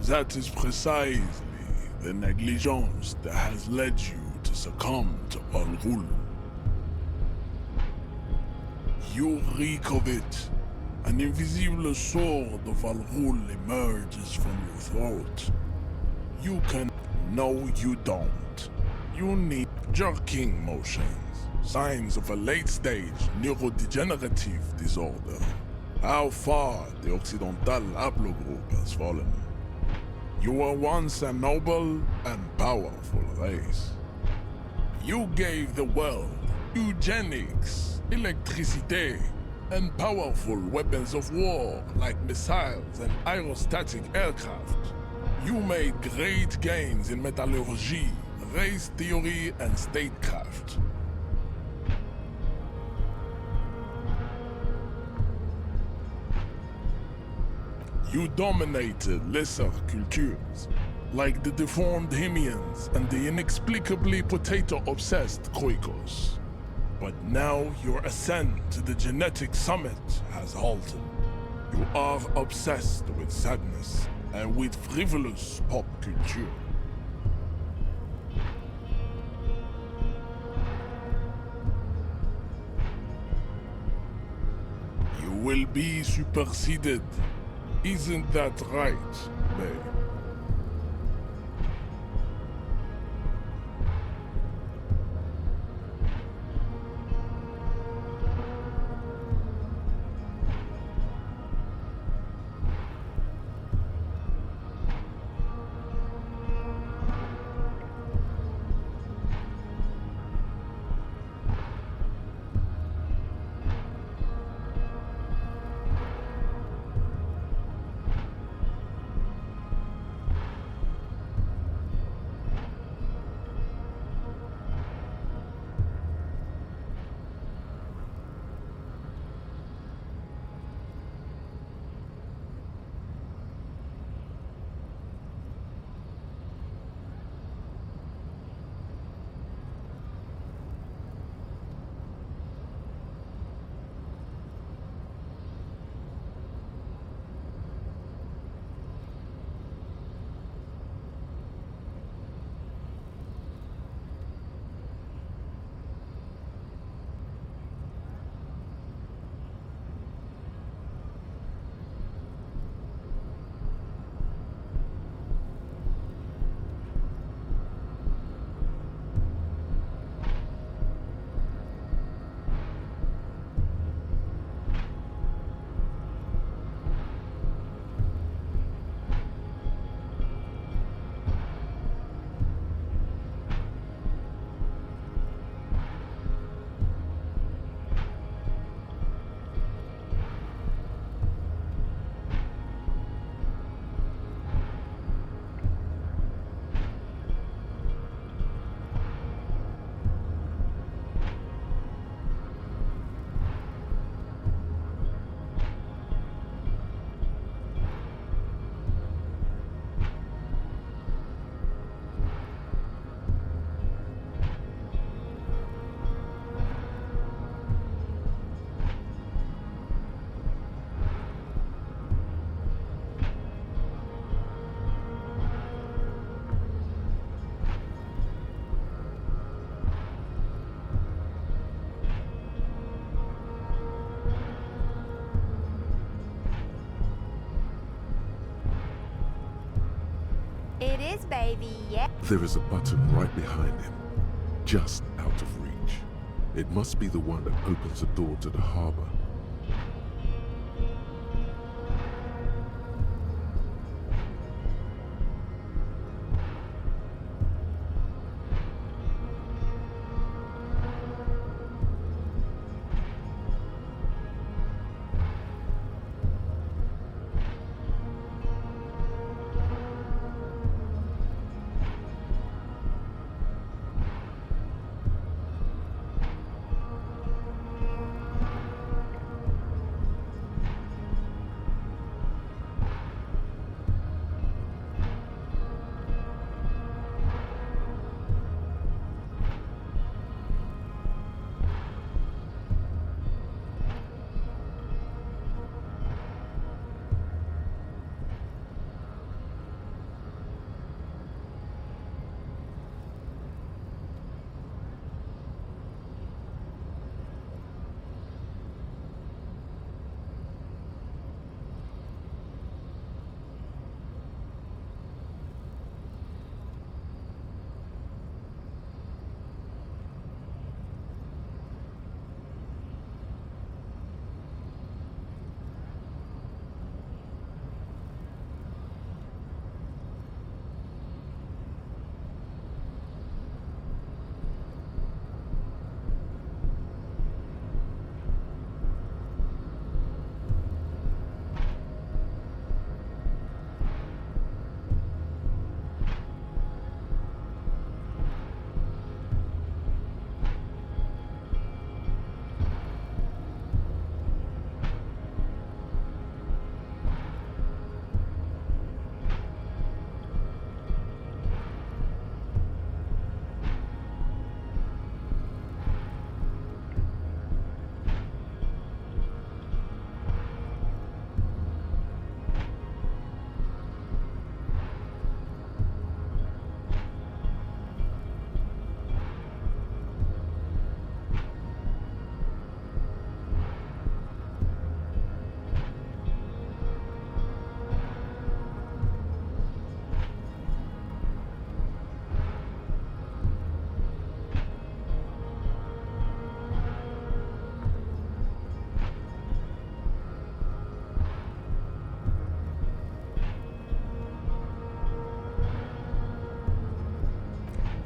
That is precisely the negligence that has led you to succumb to Al-Ghul. You reek of it. An invisible sword of Al-Ghul emerges from your throat. You can... No, you don't. You need jerking motions, signs of a late-stage neurodegenerative disorder. How far the Occidental haplogroup has fallen. You were once a noble and powerful race. You gave the world eugenics, electricity, and powerful weapons of war like missiles and aerostatic aircraft. You made great gains in metallurgy, race theory, and statecraft. You dominated lesser cultures, like the deformed Hemians and the inexplicably potato-obsessed Khoikos. But now your ascent to the genetic summit has halted. You are obsessed with sadness and with frivolous pop culture. You will be superseded. Isn't that right, babe? It is, baby, yeah. There is a button right behind him, just out of reach. It must be the one that opens the door to the harbor.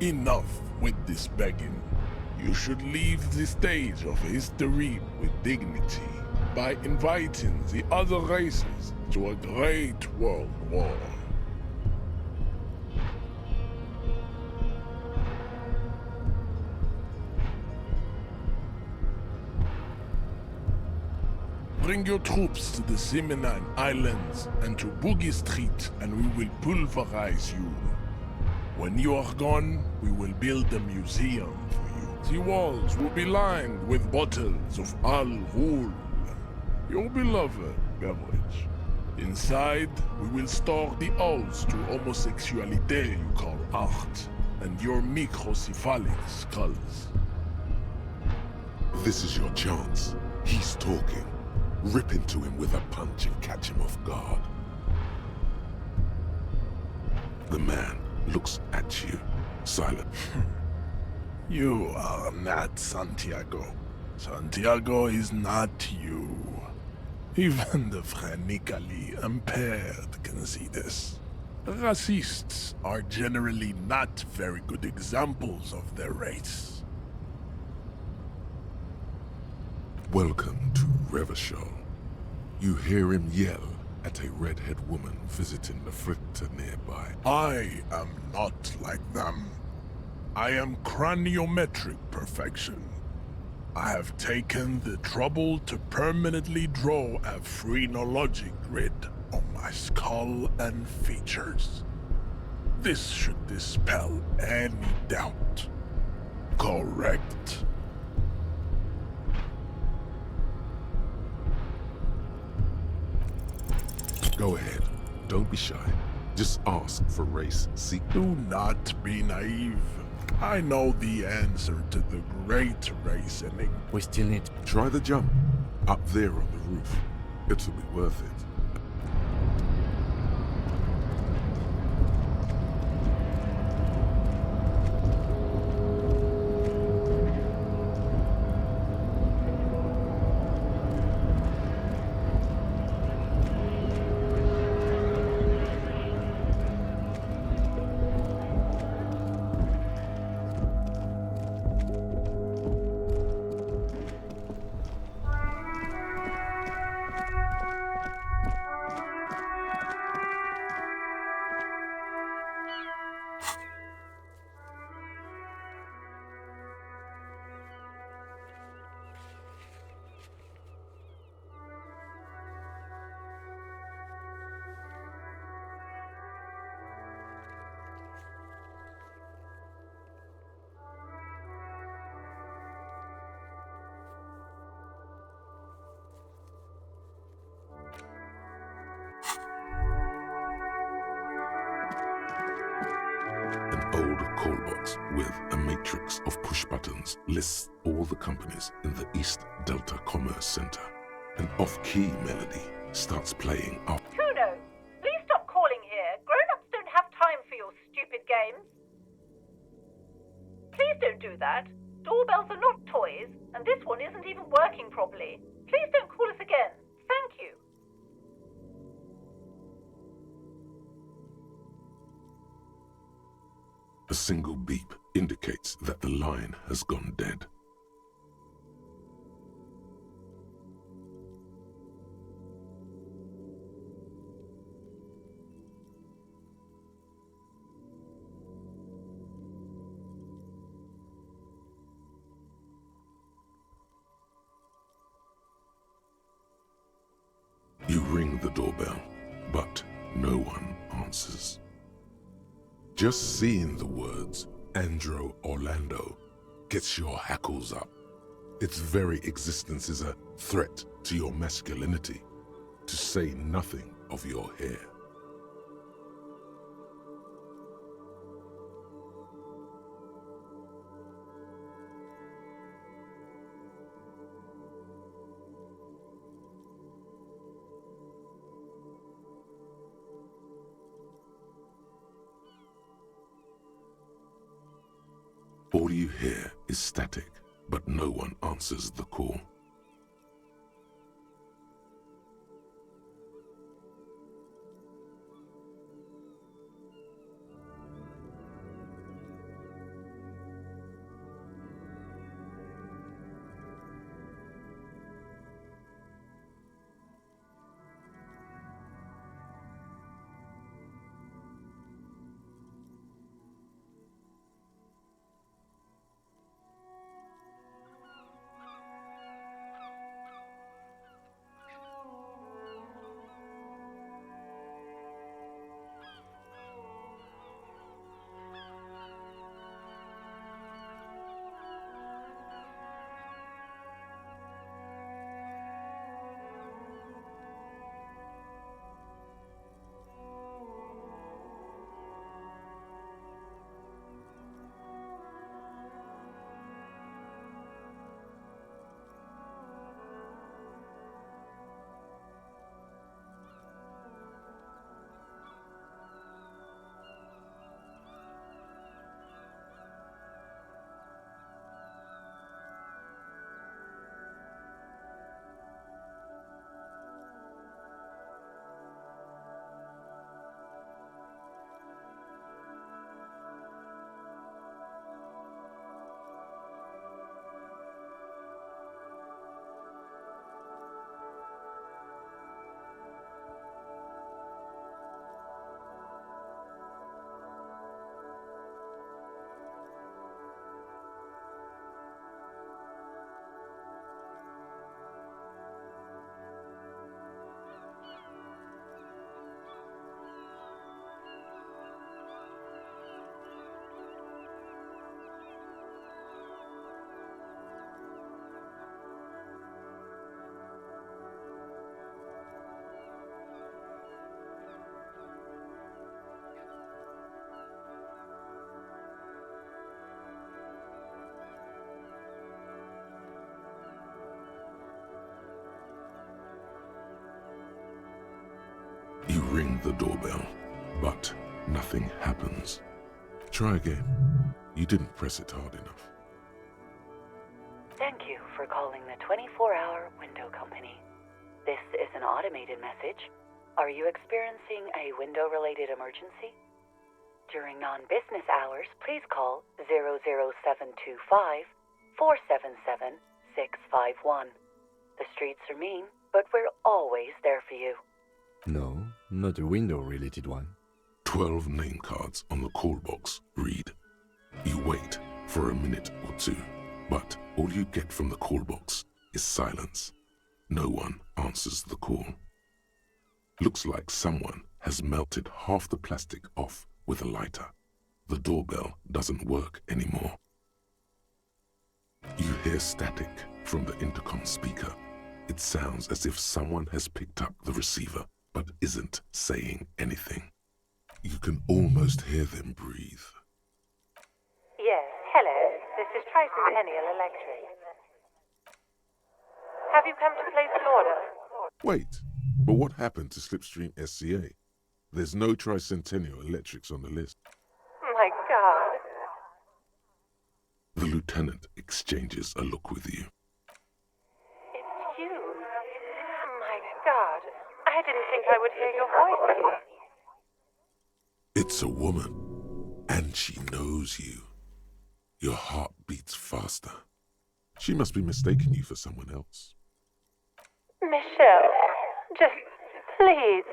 Enough with this begging. You should leave the stage of history with dignity by inviting the other races to a great world war. Bring your troops to the Simonine Islands and to Boogie Street, and we will pulverize you. When you are gone, we will build a museum for you. The walls will be lined with bottles of Al Ghul, your beloved beverage. Inside, we will store the odes to homosexuality you call art, and your microcephalic skulls. This is your chance. He's talking. Rip into him with a punch and catch him off guard. The man looks at you, silent. You are not Santiago. Santiago is not you. Even the phrenically impaired can see this. Racists are generally not very good examples of their race. Welcome to Revachol. You hear him yell at a redhead woman visiting the fritter nearby. I am not like them. I am craniometric perfection. I have taken the trouble to permanently draw a phrenologic grid on my skull and features. This should dispel any doubt. Correct. Go ahead. Don't be shy. Just ask for race. See? Do not be naive. I know the answer to the great race enigma. We still need... Try the jump. Up there on the roof. It'll be worth it. An old call box with a matrix of push buttons lists all the companies in the East Delta Commerce Center. An off-key melody starts playing up. Kuno, please stop calling here. Grown-ups don't have time for your stupid games. Please don't do that. Doorbells are not toys, and this one isn't even working properly. Please don't call us again. Thank you. A single beep indicates that the line has gone dead. You ring the doorbell, but no one answers. Just seeing the words Andro Orlando gets your hackles up. Its very existence is a threat to your masculinity, to say nothing of your hair. All you hear is static, but no one answers the call. ring the doorbell, but nothing happens. Try again. You didn't press it hard enough. Thank you for calling the 24-hour window company. This is an automated message. Are you experiencing a window-related emergency? During non-business hours, please call 00725-477-651. The streets are mean, but we're always there for you. No, not a window-related one. 12 name cards on the call box read. You wait for a minute or two, but all you get from the call box is silence. No one answers the call. Looks like someone has melted half the plastic off with a lighter. The doorbell doesn't work anymore. You hear static from the intercom speaker. It sounds as if someone has picked up the receiver but isn't saying anything. You can almost hear them breathe. Yes, hello. This is Tricentennial Electric. Have you come to place an order? Wait, but what happened to Slipstream SCA? There's no Tricentennial Electrics on the list. My God. The lieutenant exchanges a look with you. It's you. My God. I didn't think I would hear your voice. It's a woman, and she knows you. Your heart beats faster. She must be mistaking you for someone else. Michelle, just please.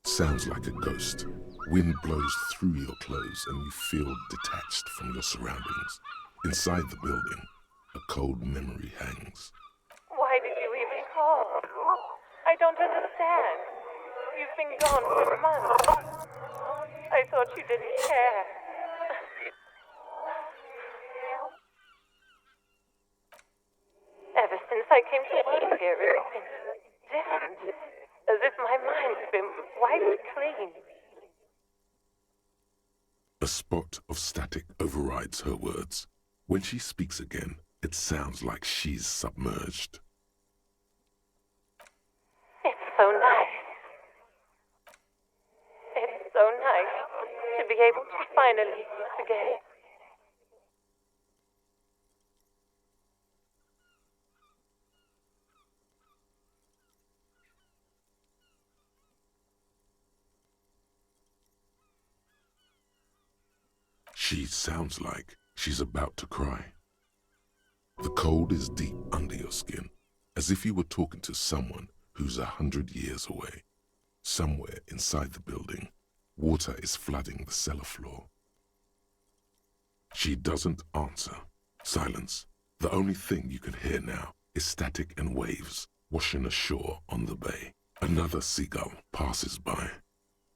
Sounds like a ghost. Wind blows through your clothes and you feel detached from your surroundings. Inside the building, a cold memory hangs. Why did you even call? I don't understand. You've been gone for months. I thought you didn't care. Ever since I came to work here, it's been different. As if my mind's been wiped clean. A spot of static overrides her words. When she speaks again, it sounds like she's submerged. It's so nice. It's so nice to be able to finally forget. She sounds like she's about to cry. The cold is deep under your skin, as if you were talking to someone who's 100 years away. Somewhere inside the building, water is flooding the cellar floor. She doesn't answer. Silence. The only thing you can hear now is static and waves washing ashore on the bay. Another seagull passes by.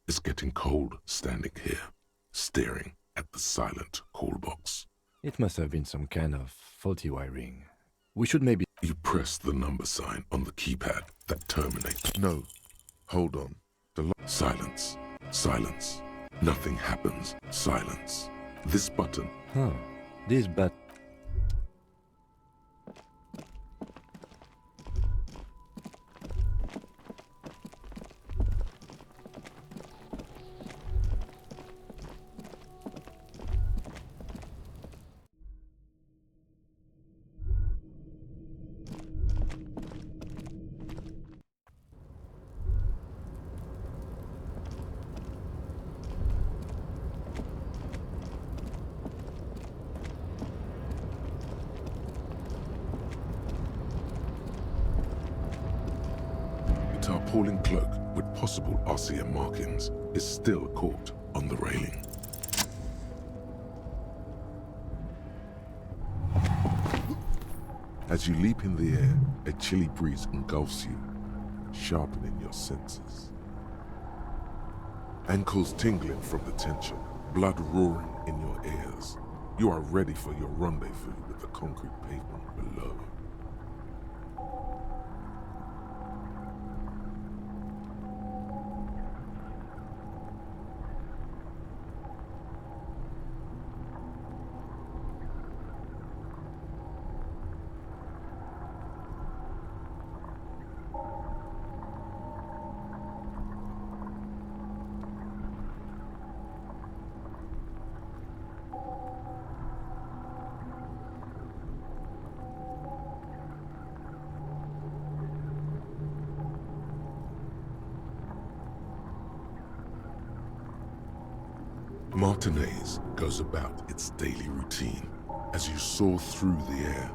It's getting cold standing here, staring at the silent call box. It must have been some kind of faulty wiring. We should maybe... You press the number sign on the keypad that terminates. No, hold on. Silence. Silence. Nothing happens. Silence. This button. This button... tarpaulin cloak with possible RCM markings is still caught on the railing. As you leap in the air, a chilly breeze engulfs you, sharpening your senses. Ankles tingling from the tension, blood roaring in your ears. You are ready for your rendezvous with the concrete pavement below. Martinez goes about its daily routine as you soar through the air.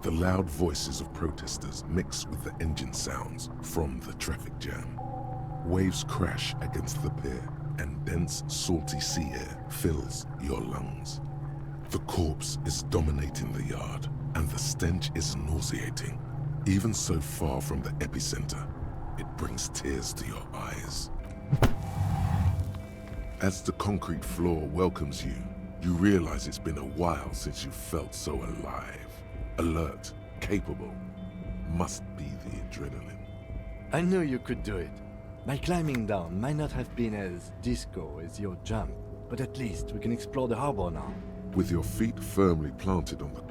The loud voices of protesters mix with the engine sounds from the traffic jam. Waves crash against the pier and dense, salty sea air fills your lungs. The corpse is dominating the yard and the stench is nauseating. Even so far from the epicenter, it brings tears to your eyes. As the concrete floor welcomes you, you realize it's been a while since you felt so alive, alert, capable. Must be the adrenaline. I knew you could do it. My climbing down might not have been as disco as your jump, but at least we can explore the harbor now. With your feet firmly planted on the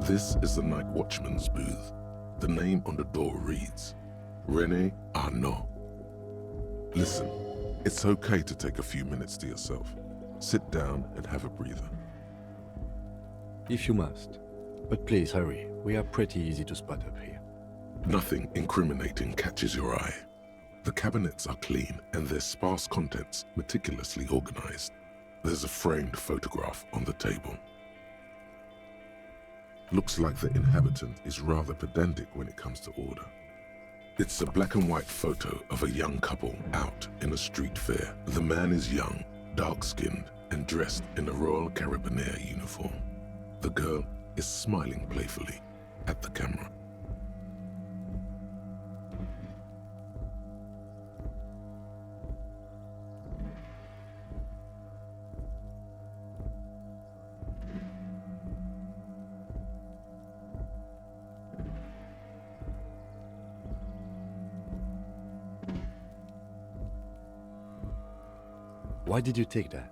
This is the night watchman's booth. The name on the door reads, René Arnaud. Listen, it's okay to take a few minutes to yourself. Sit down and have a breather. If you must. But please hurry, we are pretty easy to spot up here. Nothing incriminating catches your eye. The cabinets are clean and their sparse contents meticulously organized. There's a framed photograph on the table. Looks like the inhabitant is rather pedantic when it comes to order. It's a black and white photo of a young couple out in a street fair. The man is young, dark-skinned, and dressed in a Royal Carabinieri uniform. The girl is smiling playfully at the camera. Why did you take that?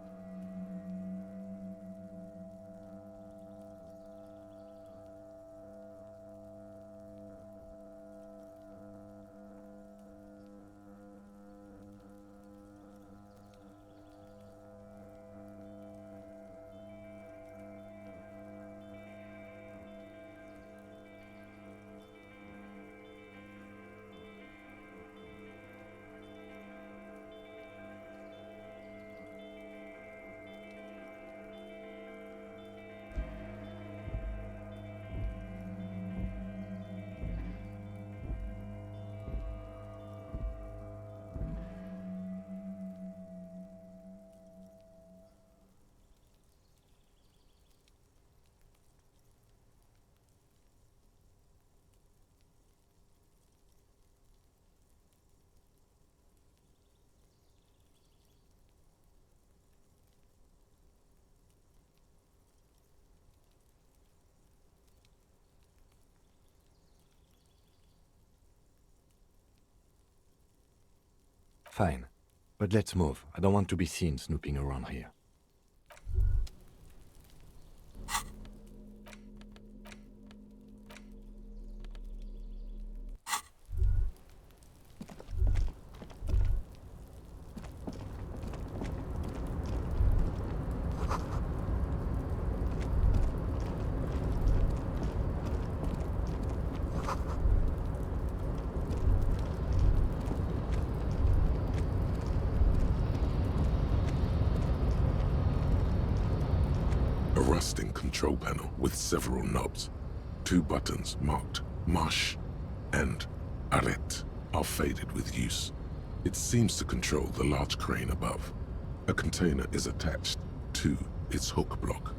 Fine, but let's move. I don't want to be seen snooping around here. A rusting control panel with several knobs. 2 buttons marked Marche and Arrête are faded with use. It seems to control the large crane above. A container is attached to its hook block.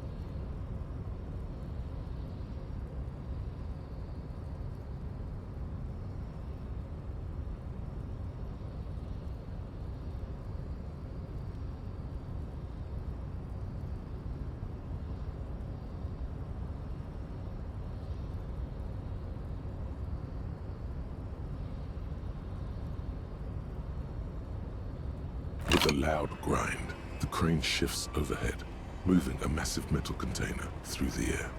a loud grind, the crane shifts overhead, moving a massive metal container through the air.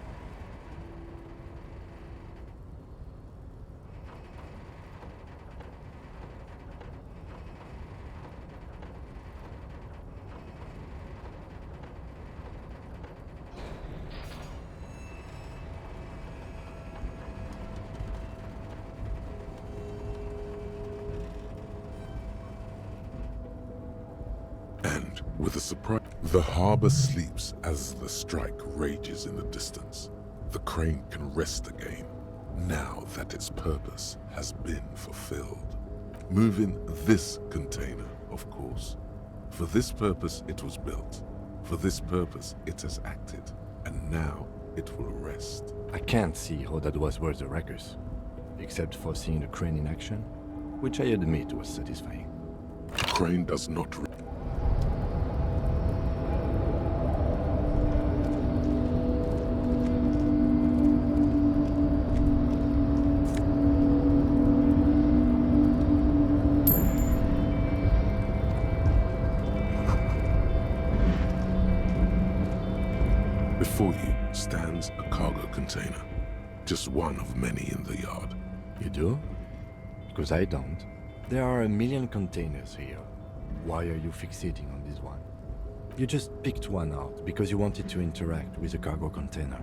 And with a surprise, the harbor sleeps as the strike rages in the distance. The crane can rest again, now that its purpose has been fulfilled. Moving this container, of course. For this purpose it was built. For this purpose it has acted. And now it will rest. I can't see how that was worth the ruckus, except for seeing the crane in action, which I admit was satisfying. The crane does not Before you stands a cargo container, just one of many in the yard. You do? Because I don't. There are a million containers here. Why are you fixating on this one? You just picked one out because you wanted to interact with a cargo container.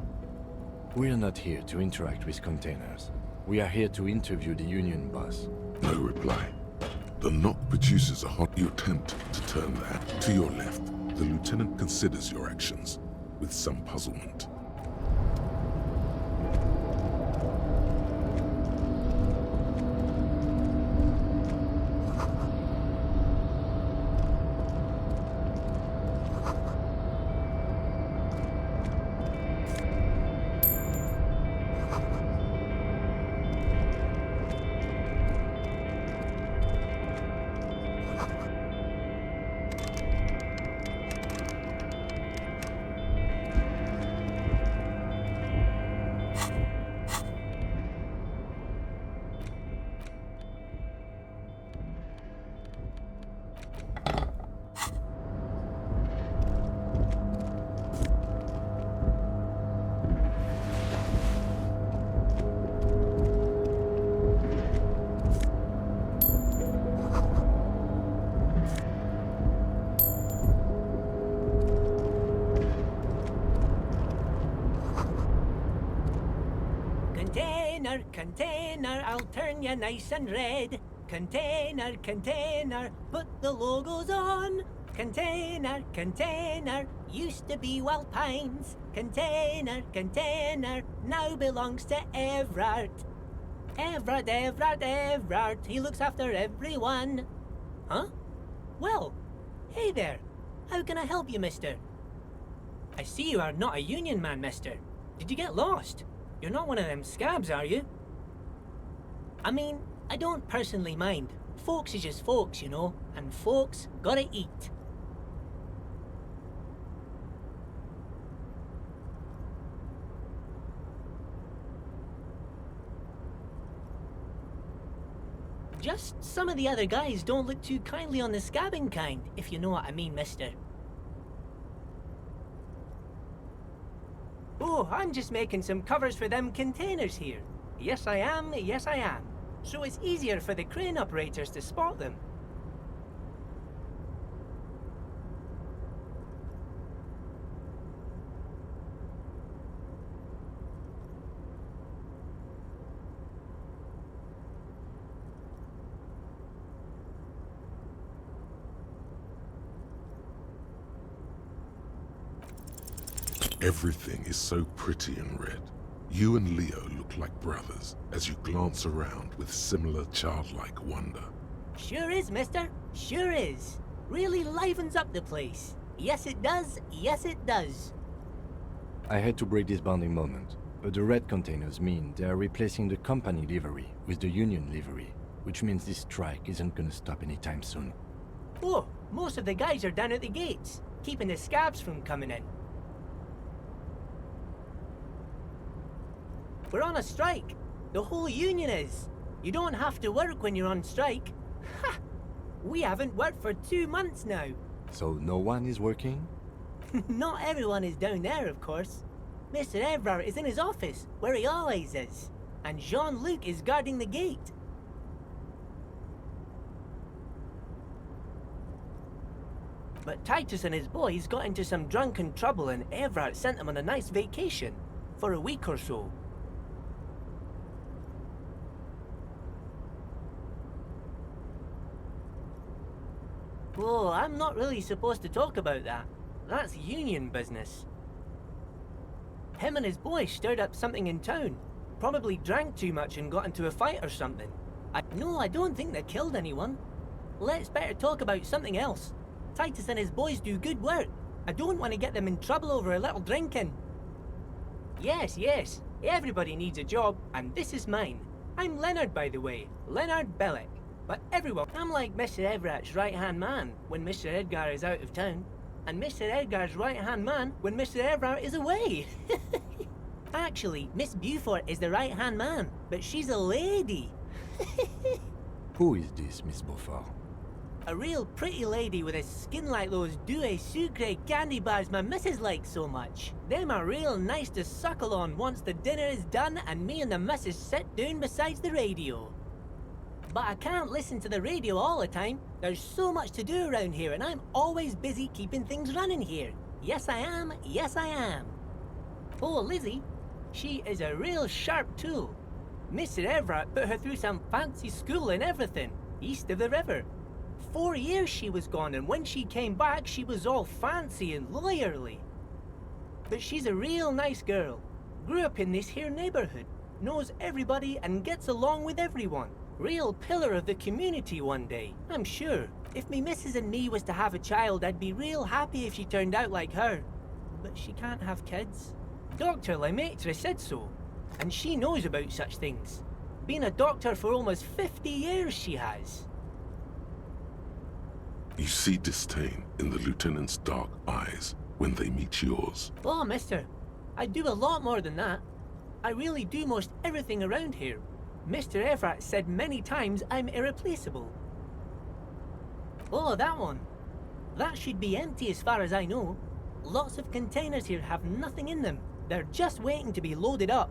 We are not here to interact with containers. We are here to interview the Union boss. No reply. The knock produces a hot. You attempt to turn that. To your left, the lieutenant considers your actions with some puzzlement. Container, I'll turn you nice and red. Container, put the logos on. Container, used to be Wild Pines. Container, now belongs to Everard. Everard, he looks after everyone. Huh? Well, hey there. How can I help you, mister? I see you are not a union man, mister. Did you get lost? You're not one of them scabs, are you? I mean, I don't personally mind. Folks is just folks, you know, and folks gotta eat. Just some of the other guys don't look too kindly on the scabbing kind, if you know what I mean, mister. Oh, I'm just making some covers for them containers here. Yes, I am. So it's easier for the crane operators to spot them. Everything is so pretty and red. You and Leo look like brothers as you glance around with similar childlike wonder. Sure is, mister. Sure is. Really livens up the place. Yes, it does. Yes, it does. I had to break this bonding moment, but the red containers mean they are replacing the company livery with the Union livery, which means this strike isn't gonna stop anytime soon. Oh, most of the guys are down at the gates, keeping the scabs from coming in. We're on a strike. The whole union is. You don't have to work when you're on strike. Ha! We haven't worked for 2 months now. So no one is working? Not everyone is down there, of course. Mr. Evrard is in his office, where he always is. And Jean-Luc is guarding the gate. But Titus and his boys got into some drunken trouble and Evrard sent them on a nice vacation. For a week or so. Oh, I'm not really supposed to talk about that. That's union business. Him and his boys stirred up something in town. Probably drank too much and got into a fight or something. No, I don't think they killed anyone. Let's better talk about something else. Titus and his boys do good work. I don't want to get them in trouble over a little drinking. Yes, yes. Everybody needs a job, and this is mine. I'm Leonard, by the way. Leonard Bellick. But everyone, I'm like Mr. Everett's right-hand man when Mr. Edgar is out of town, and Mr. Edgar's right-hand man when Mr. Everett is away. Actually, Miss Beaufort is the right-hand man, but she's a lady. Who is this, Miss Beaufort? A real pretty lady with a skin like those Douai Sucre candy bars my missus likes so much. Them are real nice to suckle on once the dinner is done and me and the missus sit down beside the radio. But I can't listen to the radio all the time. There's so much to do around here and I'm always busy keeping things running here. Yes I am, yes I am. Oh, Lizzie, she is a real sharp tool. Mr. Everett put her through some fancy school and everything, east of the river. 4 years she was gone, and when she came back, she was all fancy and lawyerly. But she's a real nice girl. Grew up in this here neighborhood, knows everybody and gets along with everyone. Real pillar of the community one day, I'm sure. If me missus and me was to have a child, I'd be real happy if she turned out like her. But she can't have kids. Dr. Lemaitre said so, and she knows about such things. Been a doctor for almost 50 years she has. You see disdain in the lieutenant's dark eyes when they meet yours. Oh, mister, I do a lot more than that. I really do most everything around here. Mr. Everett said many times I'm irreplaceable. Oh, that one. That should be empty as far as I know. Lots of containers here have nothing in them. They're just waiting to be loaded up.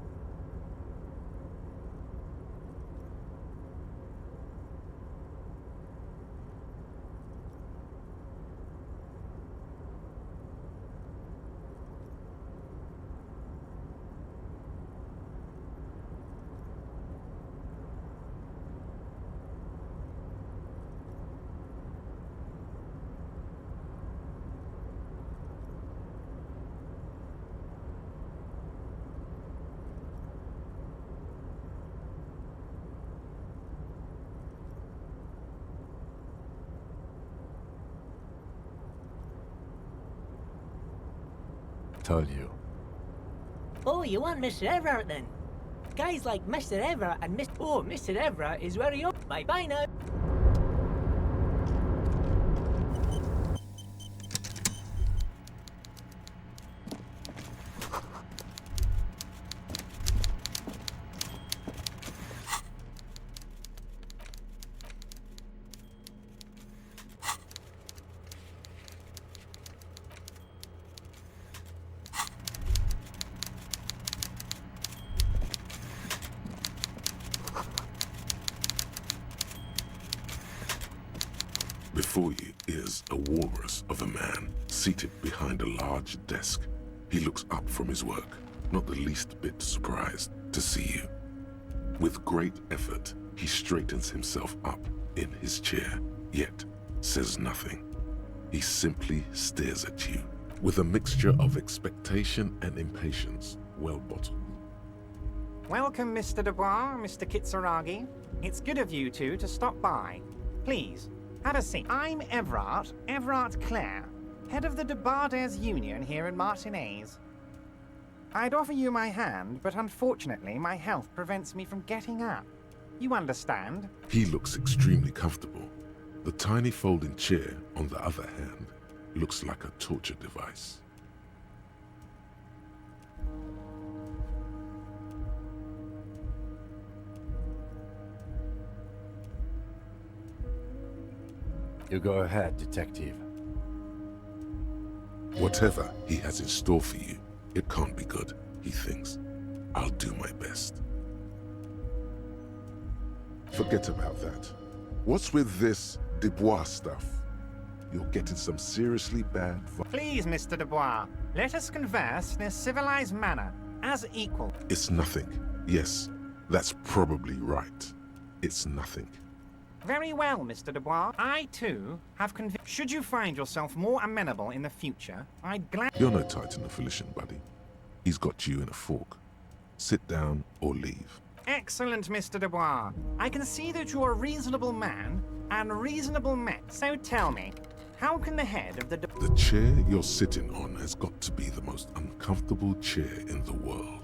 Told you. Oh, you want Mr. Everett then? Guys like Mr. Everett and Mr. Oh, Mr. Everett is where you are. Bye-bye now. Before you is a walrus of a man seated behind a large desk. He looks up from his work, not the least bit surprised to see you. With great effort, he straightens himself up in his chair, yet says nothing. He simply stares at you with a mixture of expectation and impatience, well bottled. Welcome, Mr. Dubois, Mr. Kitsuragi. It's good of you two to stop by. Please, have a seat. I'm Everard Clare, head of the Debarders Union here in Martinez. I'd offer you my hand, but unfortunately my health prevents me from getting up. You understand? He looks extremely comfortable. The tiny folding chair, on the other hand, looks like a torture device. You go ahead, detective. Whatever he has in store for you, it can't be good, he thinks. I'll do my best. Forget about that. What's with this Dubois stuff? You're getting some seriously bad Please, Mr. Dubois, let us converse in a civilized manner, as equal. It's nothing. Yes, that's probably right. It's nothing. Very well, Mr. Dubois. I, too, have Should you find yourself more amenable in the future, I'd You're no Titan of Felician, buddy. He's got you in a fork. Sit down or leave. Excellent, Mr. Dubois. I can see that you're a reasonable man and reasonable men. So tell me, how can the head of the... The chair you're sitting on has got to be the most uncomfortable chair in the world.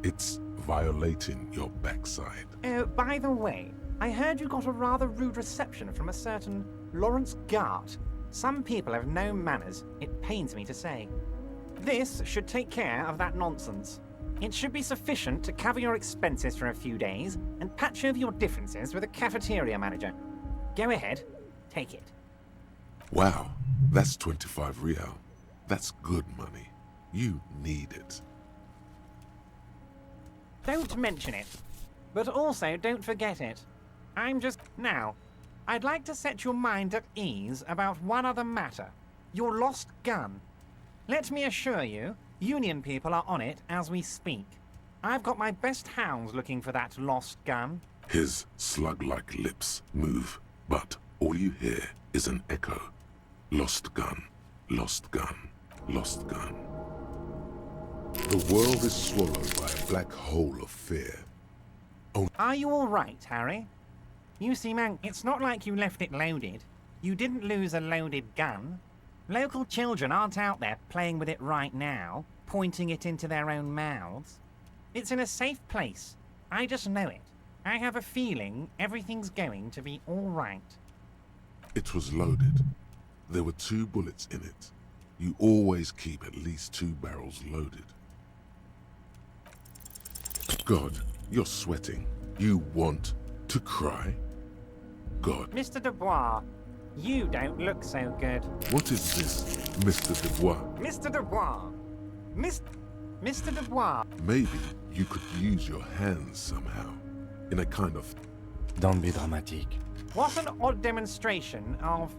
It's violating your backside. Oh, by the way, I heard you got a rather rude reception from a certain Lawrence Gart. Some people have no manners, it pains me to say. This should take care of that nonsense. It should be sufficient to cover your expenses for a few days and patch over your differences with a cafeteria manager. Go ahead, take it. Wow, that's 25 real. That's good money. You need it. Don't mention it, but also don't forget it. I'm just... Now, I'd like to set your mind at ease about one other matter. Your lost gun. Let me assure you, Union people are on it as we speak. I've got my best hounds looking for that lost gun. His slug-like lips move, but all you hear is an echo. Lost gun, lost gun, lost gun. The world is swallowed by a black hole of fear. Are you all right, Harry? You see, man, it's not like you left it loaded. You didn't lose a loaded gun. Local children aren't out there playing with it right now, pointing it into their own mouths. It's in a safe place. I just know it. I have a feeling everything's going to be all right. It was loaded. There were 2 bullets in it. You always keep at least 2 barrels loaded. God, you're sweating. You want to cry? God. Mr. Dubois, you don't look so good. What is this, Mr. Dubois? Mr. Dubois! Mr. Dubois! Maybe you could use your hands somehow. In a kind of... Don't be dramatic. What an odd demonstration of...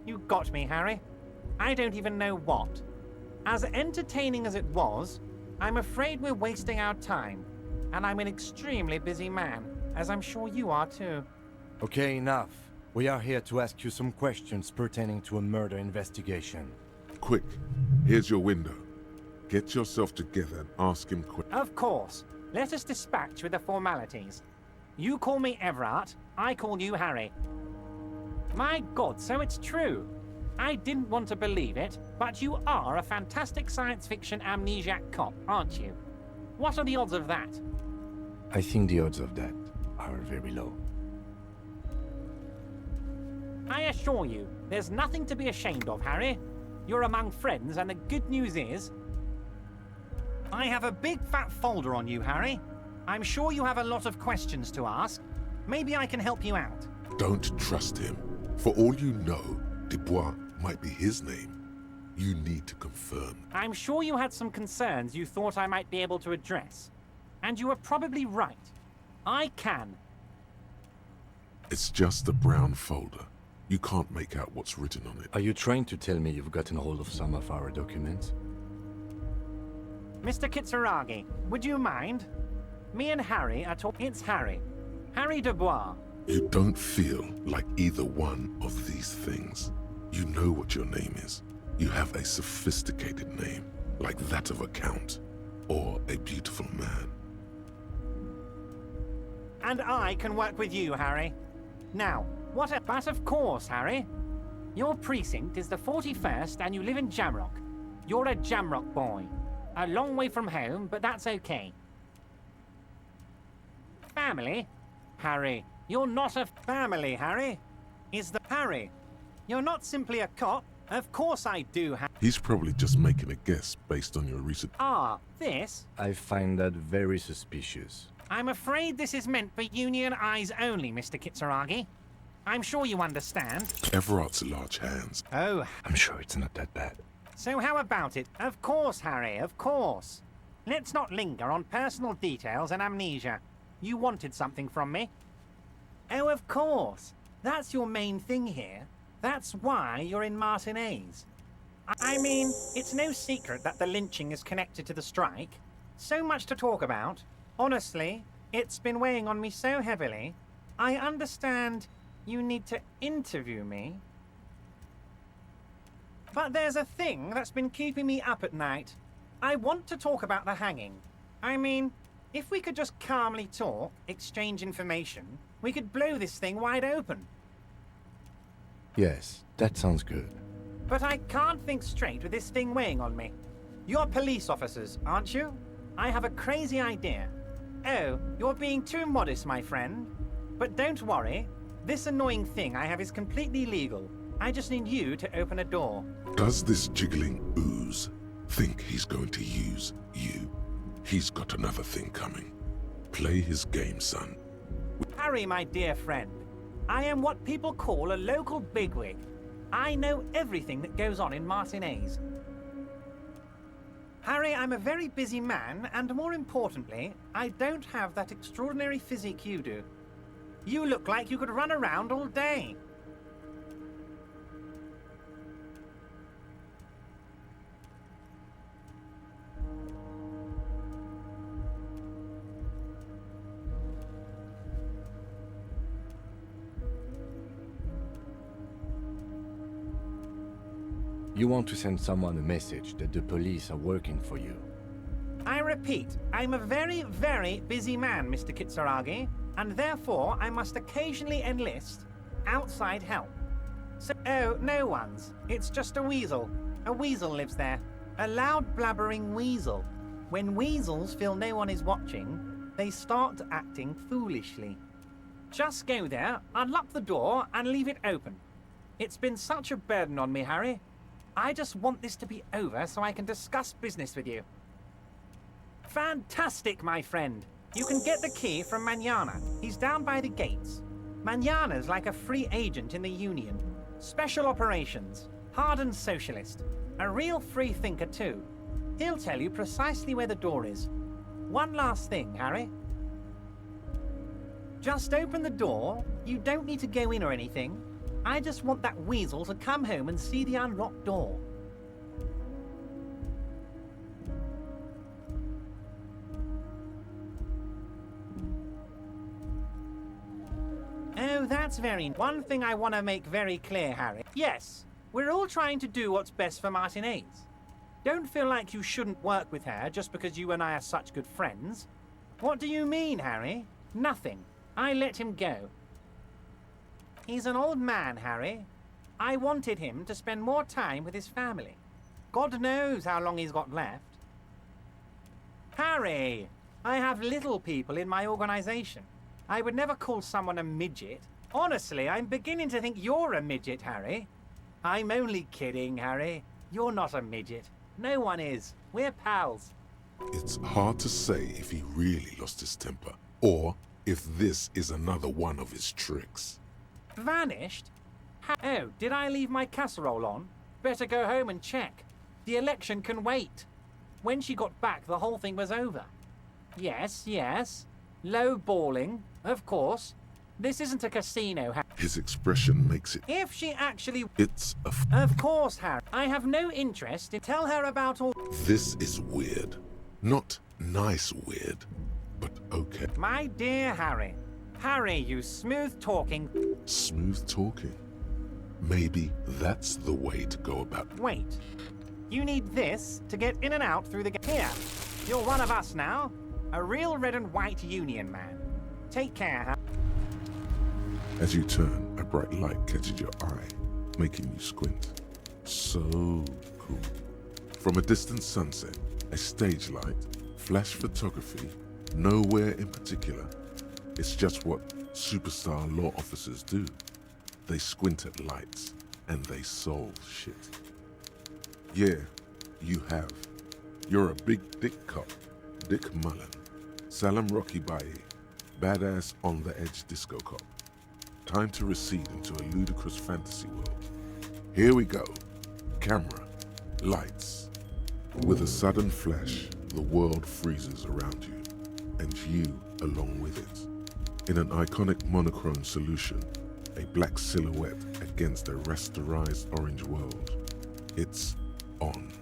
you got me, Harry. I don't even know what. As entertaining as it was, I'm afraid we're wasting our time. And I'm an extremely busy man, as I'm sure you are too. Okay, enough. We are here to ask you some questions pertaining to a murder investigation. Quick, here's your window. Get yourself together and ask him quick. Of course. Let us dispatch with the formalities. You call me Everard, I call you Harry. My God, so it's true. I didn't want to believe it, but you are a fantastic science fiction amnesiac cop, aren't you? What are the odds of that? I think the odds of that are very low. I assure you, there's nothing to be ashamed of, Harry. You're among friends, and the good news is... I have a big fat folder on you, Harry. I'm sure you have a lot of questions to ask. Maybe I can help you out. Don't trust him. For all you know, Dubois might be his name. You need to confirm. I'm sure you had some concerns you thought I might be able to address. And you were probably right. I can. It's just a brown folder. You can't make out what's written on it. Are you trying to tell me you've gotten hold of some of our documents? Mr. Kitsuragi, would you mind? Me and Harry are talking. It's Harry. Harry Dubois. You don't feel like either one of these things. You know what your name is. You have a sophisticated name, like that of a count, or a beautiful man. And I can work with you, Harry. Now, but of course, Harry. Your precinct is the 41st and you live in Jamrock. You're a Jamrock boy. A long way from home, but that's okay. Family? Harry, you're not a family, Harry. Is the Harry? You're not simply a cop. Of course I do, He's probably just making a guess based on your recent... This? I find that very suspicious. I'm afraid this is meant for Union eyes only, Mr. Kitsuragi. I'm sure you understand. Everard's large hands. Oh, I'm sure it's not that bad. so how about it? Of course, Harry, of course. Let's not linger on personal details and amnesia. You wanted something from me. Oh, of course. That's your main thing here. That's why you're in Martinez. I mean, it's no secret that the lynching is connected to the strike. So much to talk about. Honestly, it's been weighing on me so heavily. I understand you need to interview me. But there's a thing that's been keeping me up at night. I want to talk about the hanging. I mean, if we could just calmly talk, exchange information, we could blow this thing wide open. Yes, that sounds good. But I can't think straight with this thing weighing on me. You're police officers, aren't you? I have a crazy idea. Oh, you're being too modest, my friend. But don't worry. This annoying thing I have is completely legal. I just need you to open a door. Does this jiggling ooze think he's going to use you? He's got another thing coming. Play his game, son. Harry, my dear friend, I am what people call a local bigwig. I know everything that goes on in Martinez. Harry, I'm a very busy man, and more importantly, I don't have that extraordinary physique you do. You look like you could run around all day. You want to send someone a message that the police are working for you. I repeat, I'm a very, very busy man, Mr. Kitsuragi, and therefore I must occasionally enlist outside help. So, oh, no one's. It's just a weasel. A weasel lives there. A loud blabbering weasel. When weasels feel no one is watching, they start acting foolishly. Just go there, unlock the door, and leave it open. It's been such a burden on me, Harry. I just want this to be over so I can discuss business with you. Fantastic, my friend. You can get the key from Manana. He's down by the gates. Manana's like a free agent in the Union. Special operations. Hardened socialist. A real free thinker, too. He'll tell you precisely where the door is. One last thing, Harry. Just open the door. You don't need to go in or anything. I just want that weasel to come home and see the unlocked door. Oh, that's very... One thing I want to make very clear, Harry. Yes, we're all trying to do what's best for Martinez. Don't feel like you shouldn't work with her just because you and I are such good friends. What do you mean, Harry? Nothing. I let him go. He's an old man, Harry. I wanted him to spend more time with his family. God knows how long he's got left. Harry, I have little people in my organization. I would never call someone a midget. Honestly, I'm beginning to think you're a midget, Harry. I'm only kidding, Harry. You're not a midget. No one is. We're pals. It's hard to say if he really lost his temper, or if this is another one of his tricks. Vanished? Oh, did I leave my casserole on? Better go home and check. The election can wait. When she got back, the whole thing was over. Yes, yes. Low balling, of course. This isn't a casino, His expression makes it... If she actually... It's a... Of course, Harry. I have no interest in... Tell her about all... This is weird. Not nice weird, but okay. My dear Harry. Harry, you smooth-talking... Smooth talking. Maybe that's the way to go about... Wait. You need this to get in and out through the... Here. You're one of us now. A real red and white Union man. Take care, Harry. As you turn, a bright light catches your eye, making you squint. So cool. From a distant sunset, a stage light, flash photography, nowhere in particular. It's just what superstar law officers do. They squint at lights, and they solve shit. Yeah, you have. You're a big dick cop, Dick Mullen. Salam Rocky Baye, badass on the edge disco cop. Time to recede into a ludicrous fantasy world. Here we go. Camera, lights. With a sudden flash, the world freezes around you, and you along with it. In an iconic monochrome solution, a black silhouette against a rasterized orange world. It's on.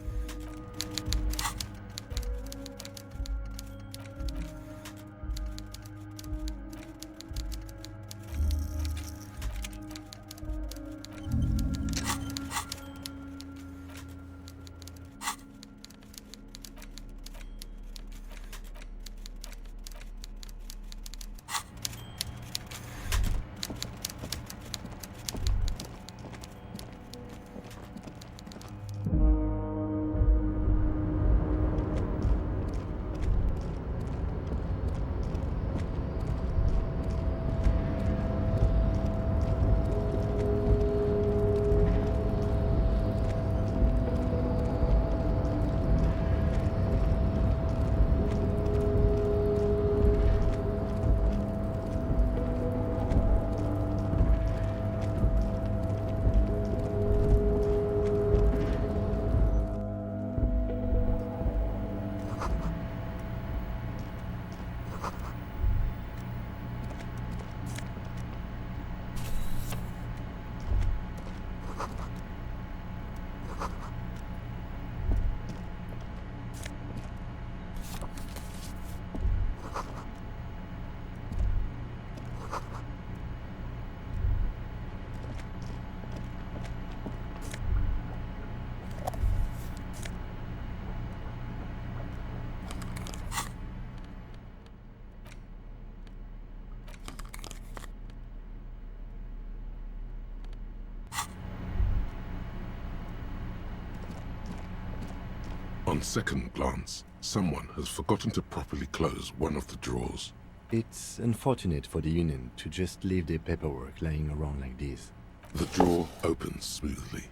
On second glance, someone has forgotten to properly close one of the drawers. It's unfortunate for the Union to just leave their paperwork lying around like this. The drawer opens smoothly.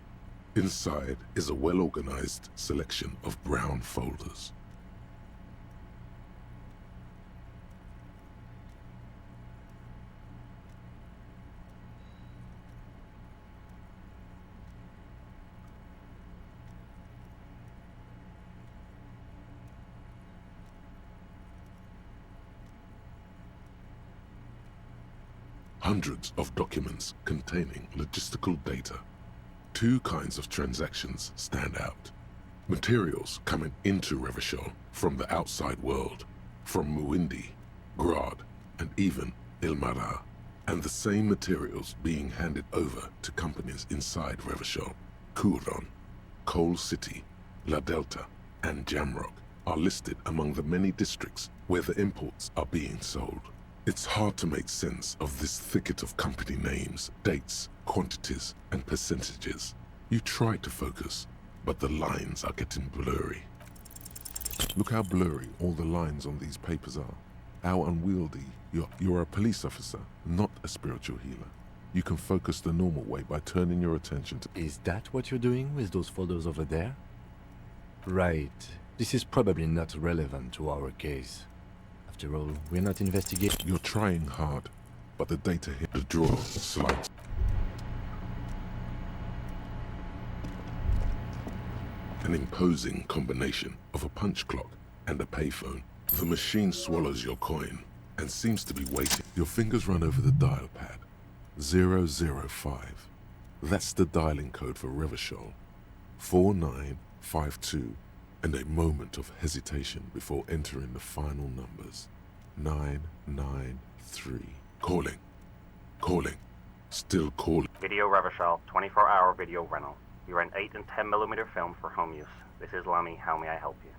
Inside is a well-organized selection of brown folders. Hundreds of documents containing logistical data. Two kinds of transactions stand out. Materials coming into Revachol from the outside world, from Muindi, Grad, and even Ilmara, and the same materials being handed over to companies inside Revachol. Kuron, Coal City, La Delta, and Jamrock are listed among the many districts where the imports are being sold. It's hard to make sense of this thicket of company names, dates, quantities, and percentages. You try to focus, but the lines are getting blurry. Look how blurry all the lines on these papers are. How unwieldy. You're a police officer, not a spiritual healer. You can focus the normal way by turning your attention to... Is that what you're doing with those photos over there? Right. This is probably not relevant to our case. After all, we're not investigating... You're trying hard, but the data hit the drawer slides. An imposing combination of a punch clock and a payphone. The machine swallows your coin and seems to be waiting. Your fingers run over the dial pad. 005. That's the dialing code for Revachol. 4952. And a moment of hesitation before entering the final numbers. 993. Calling. Still calling. Video Revachol, 24-hour video rental. You rent 8 and 10mm film for home use. This is Lamy. How may I help you?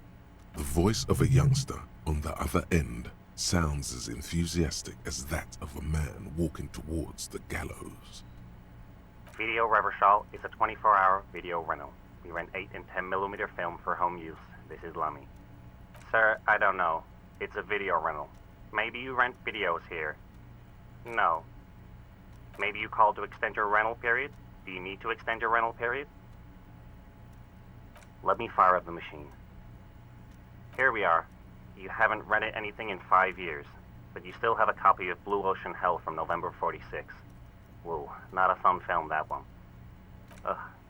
The voice of a youngster on the other end sounds as enthusiastic as that of a man walking towards the gallows. Video Revachol is a 24-hour video rental. We rent 8 and 10mm film for home use. This is Lamy. Sir, I don't know. It's a video rental. Maybe you rent videos here. No. Maybe you called to extend your rental period? Do you need to extend your rental period? Let me fire up the machine. Here we are. You haven't rented anything in 5 years, but you still have a copy of Blue Ocean Hell from November 46. Whoa, not a fun film, that one.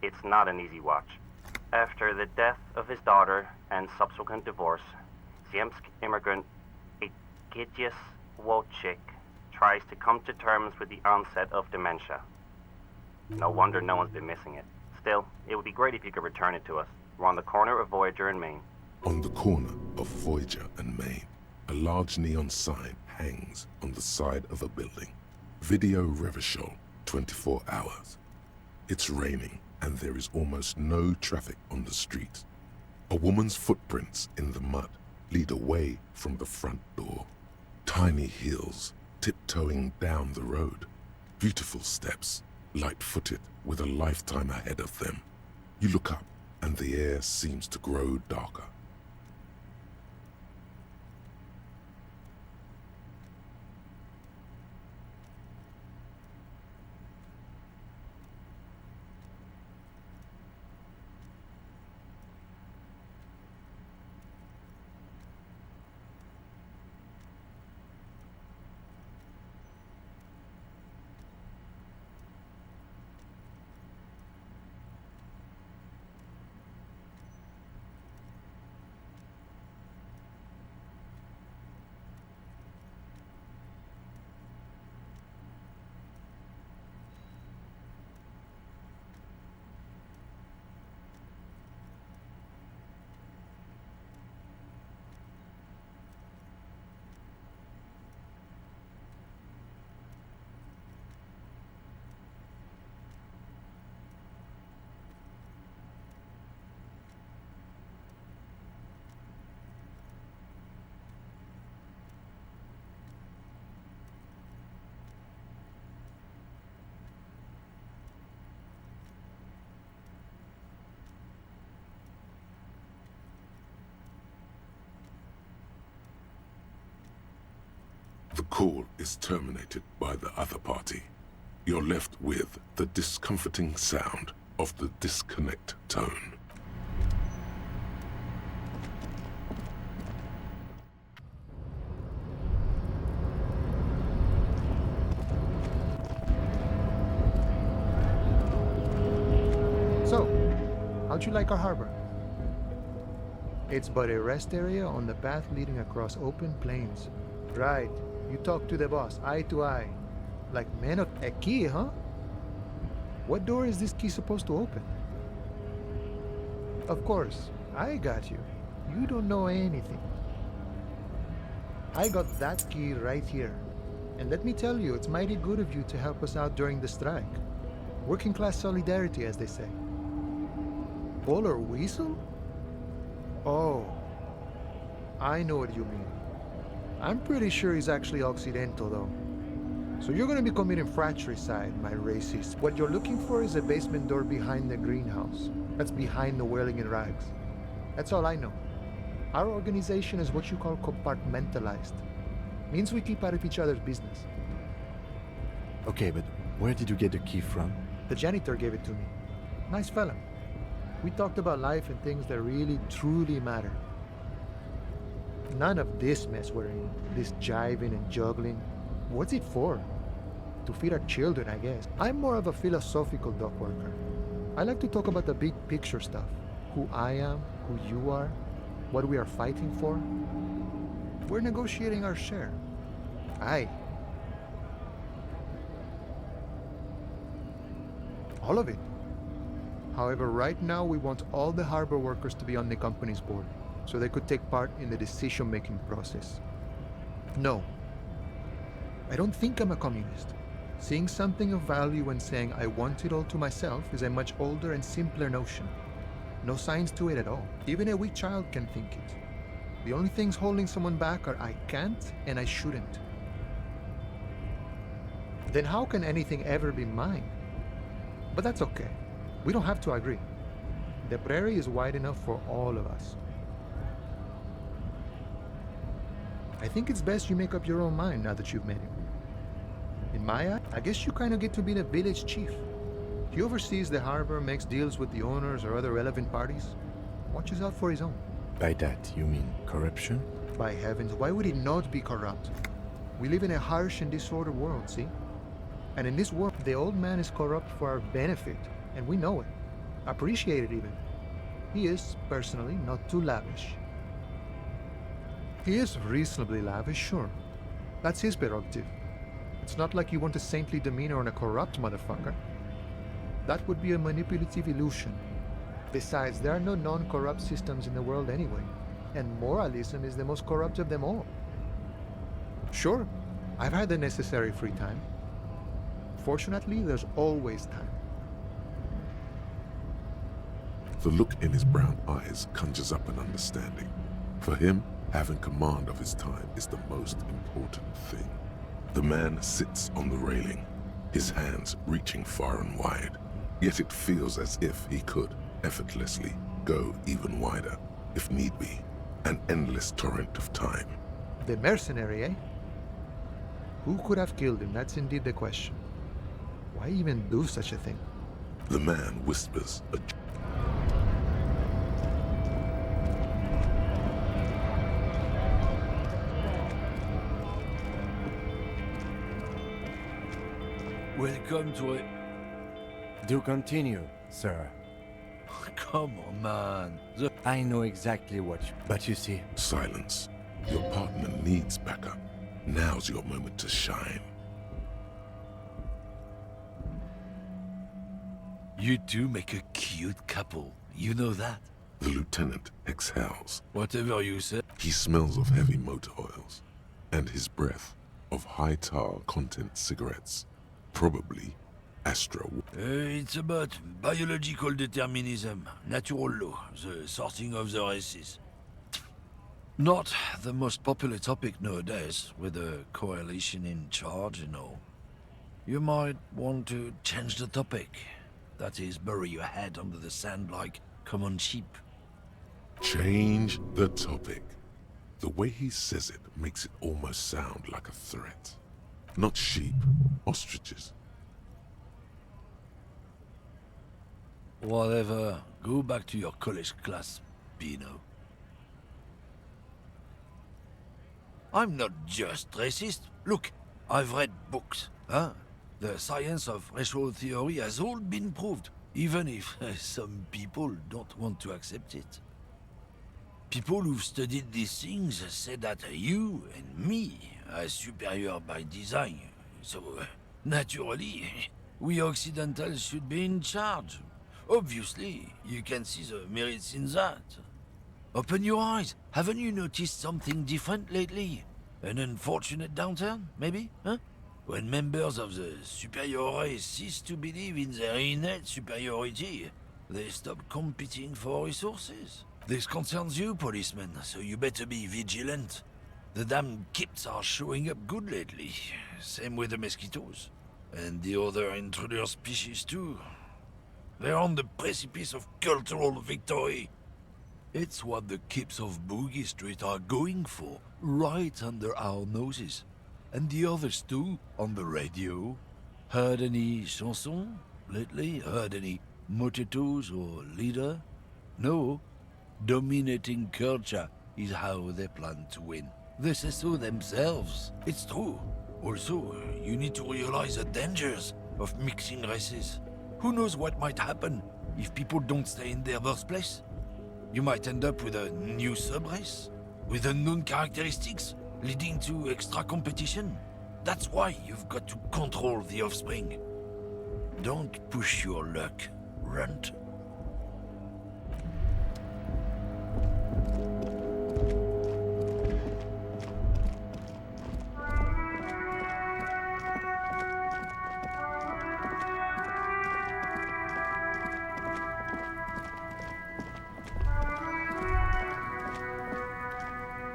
It's not an easy watch. After the death of his daughter and subsequent divorce, Ziemsk immigrant Egidius Wojcik tries to come to terms with the onset of dementia. No wonder no one's been missing it. Still, it would be great if you could return it to us. We're on the corner of Voyager and Main. On the corner of Voyager and Main, a large neon sign hangs on the side of a building. Video Revachol, 24 hours. It's raining and there is almost no traffic on the streets. A woman's footprints in the mud lead away from the front door. Tiny heels tiptoeing down the road. Beautiful steps, light-footed with a lifetime ahead of them. You look up and the air seems to grow darker. The call is terminated by the other party. You're left with the discomforting sound of the disconnect tone. So, how'd you like our harbor? It's but a rest area on the path leading across open plains. Right. You talk to the boss, eye to eye. Like men of a key, huh? What door is this key supposed to open? Of course, I got you. You don't know anything. I got that key right here. And let me tell you, it's mighty good of you to help us out during the strike. Working class solidarity, as they say. Bull or weasel? Oh, I know what you mean. I'm pretty sure he's actually Occidental, though. So you're gonna be committing fratricide, my racist. What you're looking for is a basement door behind the greenhouse. That's behind the whirling in rags. That's all I know. Our organization is what you call compartmentalized. Means we keep out of each other's business. Okay, but where did you get the key from? The janitor gave it to me. Nice fella. We talked about life and things that really, truly matter. None of this mess we're in, this jiving and juggling. What's it for? To feed our children, I guess. I'm more of a philosophical dock worker. I like to talk about the big picture stuff. Who I am, who you are, what we are fighting for. We're negotiating our share. Aye. All of it. However, right now we want all the harbor workers to be on the company's board, so they could take part in the decision-making process. No. I don't think I'm a communist. Seeing something of value and saying I want it all to myself is a much older and simpler notion. No science to it at all. Even a weak child can think it. The only things holding someone back are I can't and I shouldn't. Then how can anything ever be mine? But that's okay. We don't have to agree. The prairie is wide enough for all of us. I think it's best you make up your own mind now that you've met him. In my eye, I guess you kind of get to be the village chief. He oversees the harbor, makes deals with the owners or other relevant parties, watches out for his own. By that, you mean corruption? By heavens, why would it not be corrupt? We live in a harsh and disordered world, see? And in this world, the old man is corrupt for our benefit, and we know it. Appreciate it even. He is, personally, not too lavish. He is reasonably lavish, sure. That's his prerogative. It's not like you want a saintly demeanor on a corrupt motherfucker. That would be a manipulative illusion. Besides, there are no non-corrupt systems in the world anyway, and moralism is the most corrupt of them all. Sure, I've had the necessary free time. Fortunately, there's always time. The look in his brown eyes conjures up an understanding. For him, having command of his time is the most important thing. The man sits on the railing, his hands reaching far and wide. Yet it feels as if he could, effortlessly, go even wider, if need be, an endless torrent of time. The mercenary, eh? Who could have killed him? That's indeed the question. Why even do such a thing? The man whispers a Welcome to it. Do continue, sir. Come on, man. I know exactly what you... But you see... silence. Your partner needs backup. Now's your moment to shine. You two make a cute couple. You know that? The lieutenant exhales. Whatever you say. He smells of heavy motor oils, and his breath of high tar content cigarettes. Probably Astro. It's about biological determinism, natural law, the sorting of the races. Not the most popular topic nowadays, with a coalition in charge and all. You might want to change the topic. That is, bury your head under the sand like common sheep. Change the topic. The way he says it makes it almost sound like a threat. Not sheep, ostriches. Whatever, go back to your college class, Pino. I'm not just racist. Look, I've read books, huh? The science of racial theory has all been proved, even if some people don't want to accept it. People who've studied these things say that you and me are superior by design. So, naturally, we Occidentals should be in charge. Obviously, you can see the merits in that. Open your eyes. Haven't you noticed something different lately? An unfortunate downturn, maybe? Huh? When members of the superior race cease to believe in their innate superiority, they stop competing for resources. This concerns you, policeman, so you better be vigilant. The damn kips are showing up good lately. Same with the mosquitoes. And the other intruder species too. They're on the precipice of cultural victory. It's what the kips of Boogie Street are going for, right under our noses. And the others too, on the radio. Heard any chansons lately? Heard any motetos or leader? No. Dominating culture is how they plan to win. They say so themselves. It's true. Also, you need to realize the dangers of mixing races. Who knows what might happen if people don't stay in their birthplace? You might end up with a new sub-race, with unknown characteristics, leading to extra competition. That's why you've got to control the offspring. Don't push your luck, Runt.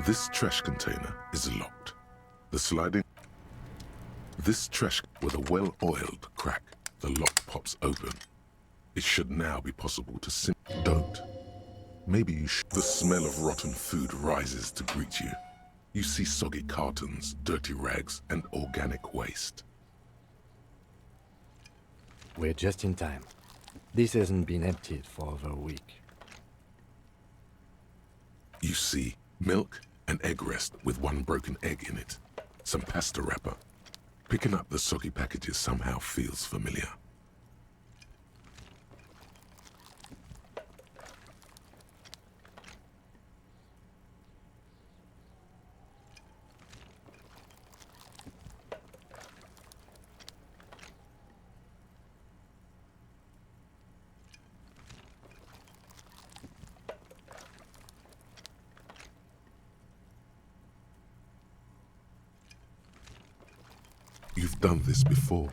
This trash container is locked. The sliding... This trash with a well-oiled crack, the lock pops open. It should now be possible to Don't. Maybe you should. The smell of rotten food rises to greet you. You see soggy cartons, dirty rags, and organic waste. We're just in time. This hasn't been emptied for over a week. You see milk, an egg rest with one broken egg in it, some pasta wrapper, Picking up the soggy packages somehow feels familiar. You've done this before.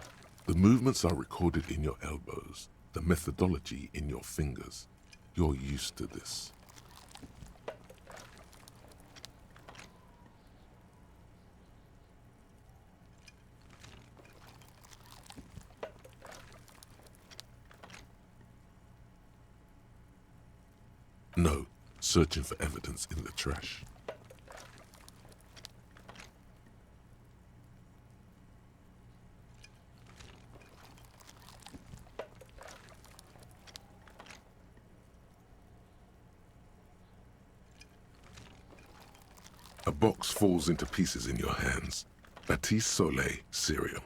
The movements are recorded in your elbows, the methodology in your fingers. You're used to this. No, searching for evidence in the trash. A box falls into pieces in your hands. Batiste Soleil cereal.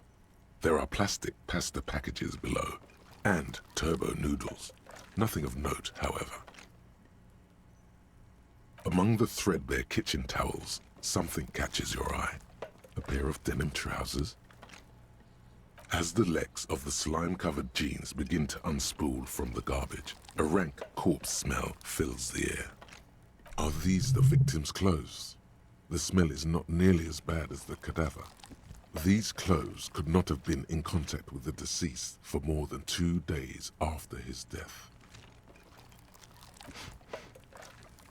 There are plastic pasta packages below, and turbo noodles. Nothing of note, however. Among the threadbare kitchen towels, something catches your eye. A pair of denim trousers. As the legs of the slime-covered jeans begin to unspool from the garbage, a rank corpse smell fills the air. Are these the victim's clothes? The smell is not nearly as bad as the cadaver. These clothes could not have been in contact with the deceased for more than 2 days after his death.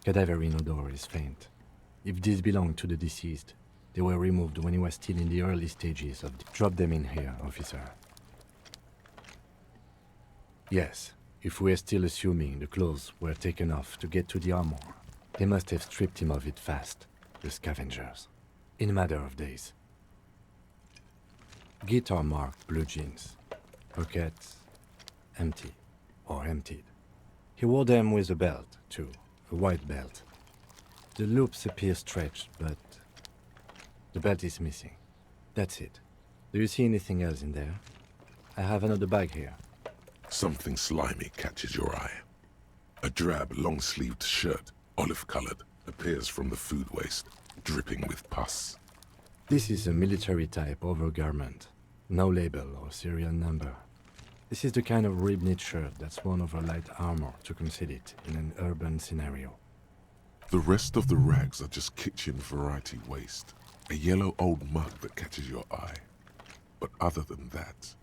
Cadaverine odor is faint. If these belong to the deceased, they were removed when he was still in the early stages of... Drop them in here, officer. Yes, if we're still assuming the clothes were taken off to get to the armor, they must have stripped him of it fast, the scavengers, in a matter of days. Guitar-marked blue jeans, pockets empty or emptied. He wore them with a belt, too, a white belt. The loops appear stretched, but the belt is missing. That's it. Do you see anything else in there? I have another bag here. Something slimy catches your eye. A drab, long-sleeved shirt, olive-colored, appears from the food waste, dripping with pus. This is a military-type overgarment. No label or serial number. This is the kind of rib-knit shirt that's worn over light armor to conceal it in an urban scenario. The rest of the rags are just kitchen variety waste. A yellow old mug that catches your eye. But other than that...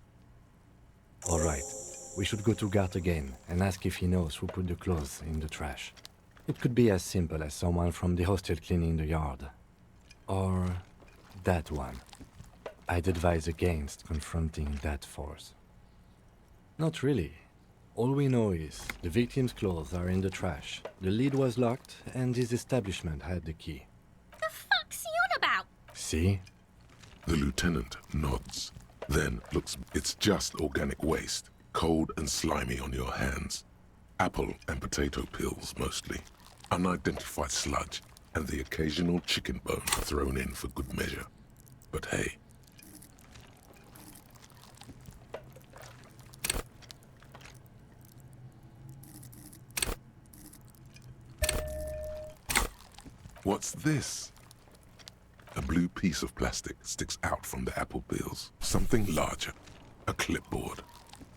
All right. We should go to Gart again and ask if he knows who put the clothes in the trash. It could be as simple as someone from the hostel cleaning the yard. Or that one. I'd advise against confronting that force. Not really. All we know is the victim's clothes are in the trash, the lid was locked, and his establishment had the key. The fuck's he on about? See? The lieutenant nods, then looks. It's just organic waste, cold and slimy on your hands. Apple and potato peels, mostly. Unidentified sludge, and the occasional chicken bone thrown in for good measure. But hey. What's this? A blue piece of plastic sticks out from the apple peels. Something larger. A clipboard.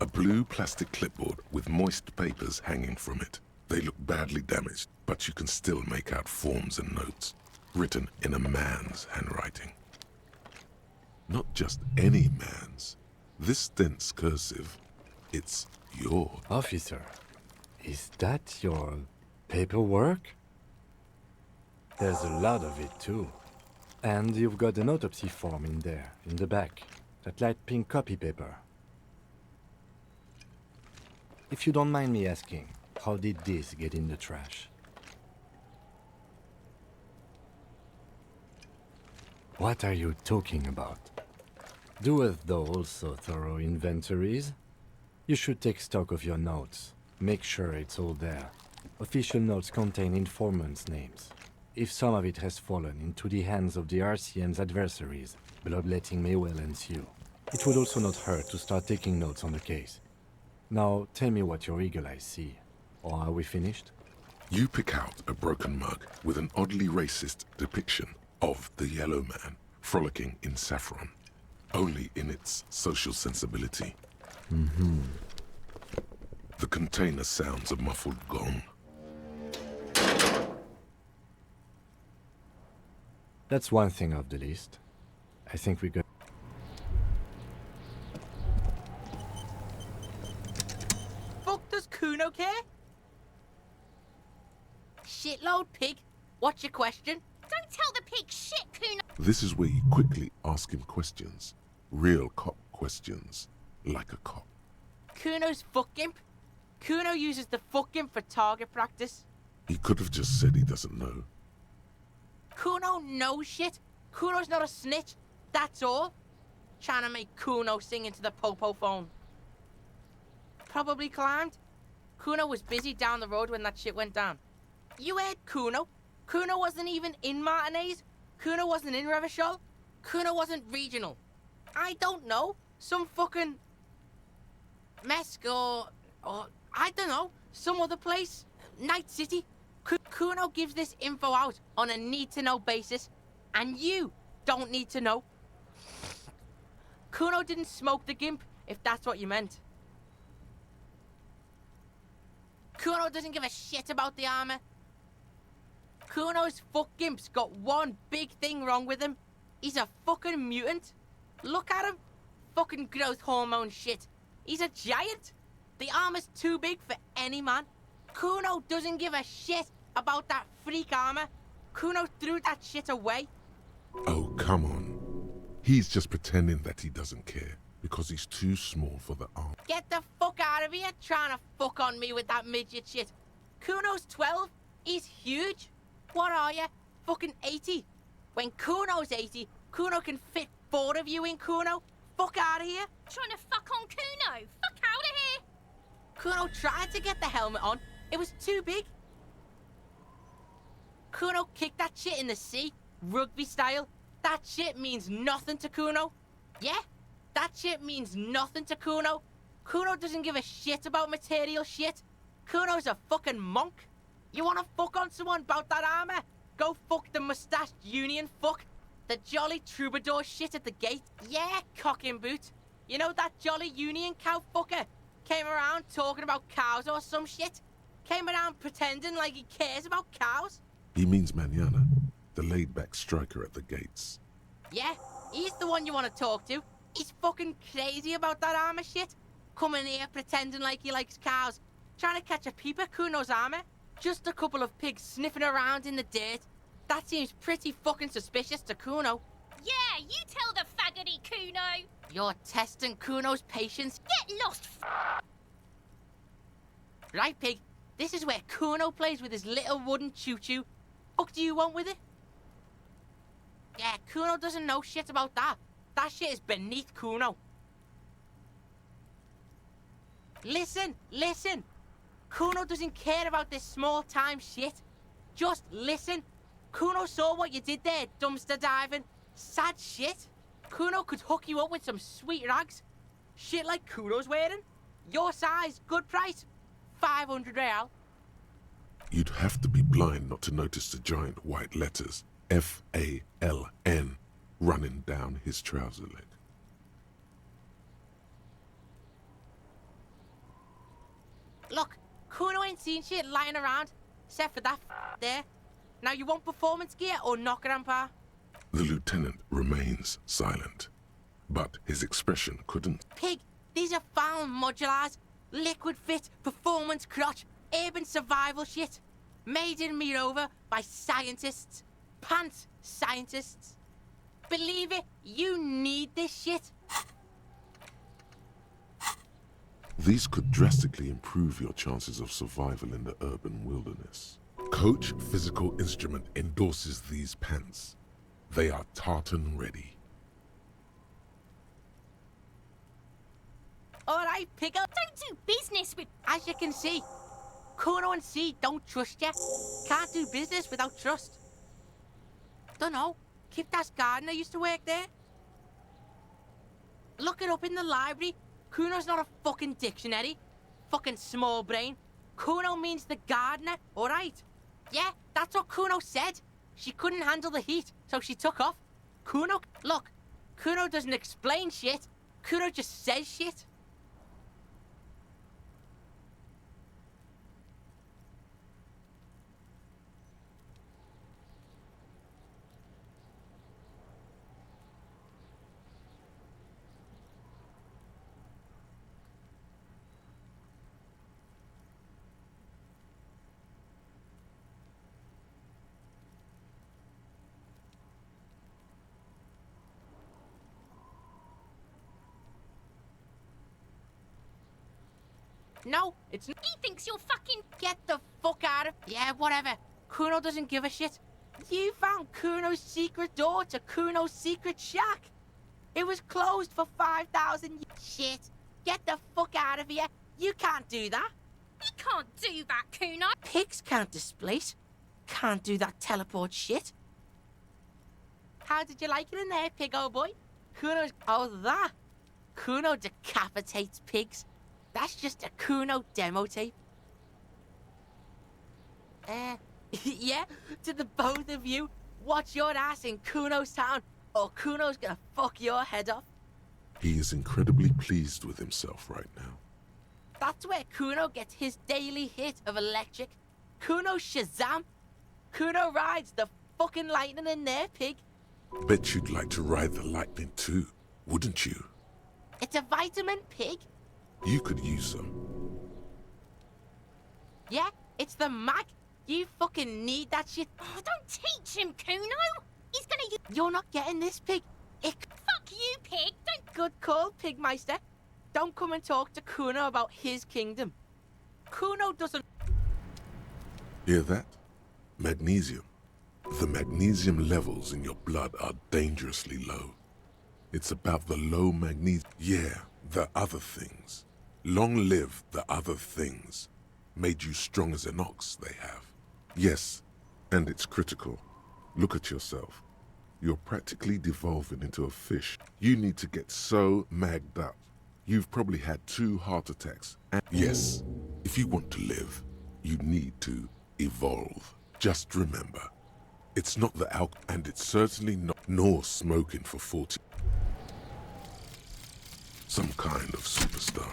A blue plastic clipboard with moist papers hanging from it. They look badly damaged, but you can still make out forms and notes, written in a man's handwriting. Not just any man's. This dense cursive, it's yours. Officer, is that your paperwork? There's a lot of it, too. And you've got an autopsy form in there, in the back. That light pink copy paper. If you don't mind me asking, how did this get in the trash? What are you talking about? Doeth thou also thorough inventories? You should take stock of your notes. Make sure it's all there. Official notes contain informants' names. if some of it has fallen into the hands of the RCM's adversaries, bloodletting may well ensue. It would also not hurt to start taking notes on the case. Now, tell me what your eagle eyes see. Or are we finished? You pick out a broken mug with an oddly racist depiction of the yellow man frolicking in saffron, only in its social sensibility. The container sounds a muffled gong. That's one thing off the list. I think we got... Fuck does Kuno care? Shitload pig. What's your question? Don't tell the pig shit, Kuno. This is where you quickly ask him questions. Real cop questions. Like a cop. Kuno's fuck gimp. Kuno uses the fuck gimp for target practice. He could have just said he doesn't know. Kuno knows shit. Kuno's not a snitch. That's all. Trying to make Kuno sing into the popo phone. Probably climbed. Kuno was busy down the road when that shit went down. You heard Kuno. Kuno wasn't even in Martinez. Kuno wasn't in Revachol. Kuno wasn't regional. I don't know. Some fucking... Mesk or I don't know. Some other place. Night City. Kuno gives this info out on a need-to-know basis. And you don't need to know. Kuno didn't smoke the gimp, if that's what you meant. Kuno doesn't give a shit about the armor. Kuno's fuck gimp's got one big thing wrong with him. He's a fucking mutant. Look at him. Fucking growth hormone shit. He's a giant. The armor's too big for any man. Kuno doesn't give a shit about that freak armor. Kuno threw that shit away. Oh, come on. He's just pretending that he doesn't care because he's too small for the arm. Get the fuck out of here trying to fuck on me with that midget shit. Kuno's 12. He's huge. What are you? Fucking 80. When Kuno's 80, Kuno can fit 4 of you in Kuno. Fuck out of here. Trying to fuck on Kuno. Fuck out of here. Kuno tried to get the helmet on. It was too big. Kuno kicked that shit in the sea, rugby style. That shit means nothing to Kuno. Yeah, that shit means nothing to Kuno. Kuno doesn't give a shit about material shit. Kuno's a fucking monk. You wanna fuck on someone about that armor? Go fuck the mustached union fuck. The jolly troubadour shit at the gate. Yeah, cock and boot. You know that jolly union cow fucker? Came around talking about cows or some shit? Came around pretending like he cares about cows? He means Manana, the laid-back striker at the gates. Yeah, he's the one you want to talk to. He's fucking crazy about that armor shit. Coming here pretending like he likes cows. Trying to catch a peep at Kuno's armor. Just a couple of pigs sniffing around in the dirt. That seems pretty fucking suspicious to Kuno. Yeah, you tell the faggoty Kuno. You're testing Kuno's patience. Get lost. Right, pig. This is where Kuno plays with his little wooden choo-choo. Fuck do you want with it? Yeah, Kuno doesn't know shit about that. That shit is beneath Kuno. Listen, listen. Kuno doesn't care about this small-time shit. Just listen. Kuno saw what you did there, dumpster diving. Sad shit. Kuno could hook you up with some sweet rags. Shit like Kuno's wearing. Your size, good price. 500 real. You'd have to be blind not to notice the giant white letters F-A-L-N running down his trouser leg. Look, Kuno ain't seen shit lying around, except for that there. Now you want performance gear or not, Grandpa? The lieutenant remains silent, but his expression couldn't. Pig, these are found modulars. Liquid fit, performance crotch, urban survival shit. Made in Mirova by scientists. Pants scientists. Believe it, you need this shit. These could drastically improve your chances of survival in the urban wilderness. Coach Physical Instrument endorses these pants. They are tartan ready. Alright, pick up. Don't do business with... As you can see, Kuno and C don't trust you. Can't do business without trust. Dunno. Kiptas gardener used to work there. Look it up in the library. Kuno's not a fucking dictionary. Fucking small brain. Kuno means the gardener, alright? Yeah, that's what Kuno said. She couldn't handle the heat, so she took off. Kuno... Look, Kuno doesn't explain shit. Kuno just says shit. No, it's... He thinks you're fucking... Get the fuck out of... Yeah, whatever. Kuno doesn't give a shit. You found Kuno's secret door to Kuno's secret shack. It was closed for 5,000 years. Shit. Get the fuck out of here. You can't do that. He can't do that, Kuno. Pigs can't displace. Can't do that teleport shit. How did you like it in there, pig old boy? Kuno's... Oh, that. Kuno decapitates pigs. That's just a Kuno demo tape. Yeah, to the both of you, watch your ass in Kuno's town, or Kuno's gonna fuck your head off. He is incredibly pleased with himself right now. That's where Kuno gets his daily hit of electric. Kuno Shazam. Kuno rides the fucking lightning in there, pig. Bet you'd like to ride the lightning too, wouldn't you? It's a vitamin, pig. You could use some. Yeah, it's the mag. You fucking need that shit. Oh, don't teach him, Kuno. He's gonna use... You're not getting this, pig. Fuck you, pig. Don't... Good call, Pigmeister. Don't come and talk to Kuno about his kingdom. Kuno doesn't... Hear that? Magnesium. The magnesium levels in your blood are dangerously low. It's about the low magnesium. Yeah, the other things. Long live the other things. Made you strong as an ox, they have. Yes, and it's critical. Look at yourself. You're practically devolving into a fish. You need to get so magged up. You've probably had 2 heart attacks. And yes, if you want to live, you need to evolve. Just remember, it's not the alcohol, and it's certainly not nor smoking for 40. Some kind of superstar.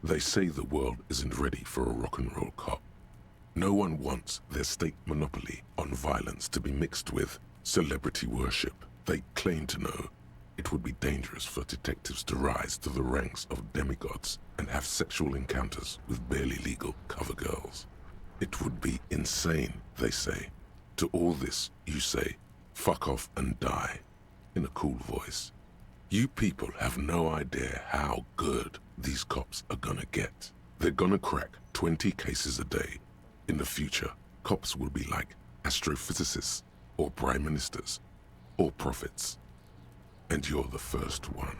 They say the world isn't ready for a rock and roll cop. No one wants their state monopoly on violence to be mixed with celebrity worship. They claim to know it would be dangerous for detectives to rise to the ranks of demigods and have sexual encounters with barely legal cover girls. It would be insane, they say. To all this, you say, fuck off and die, in a cool voice. You people have no idea how good these cops are gonna get. They're gonna crack 20 cases a day. In the future, cops will be like astrophysicists, or prime ministers, or prophets. And you're the first one.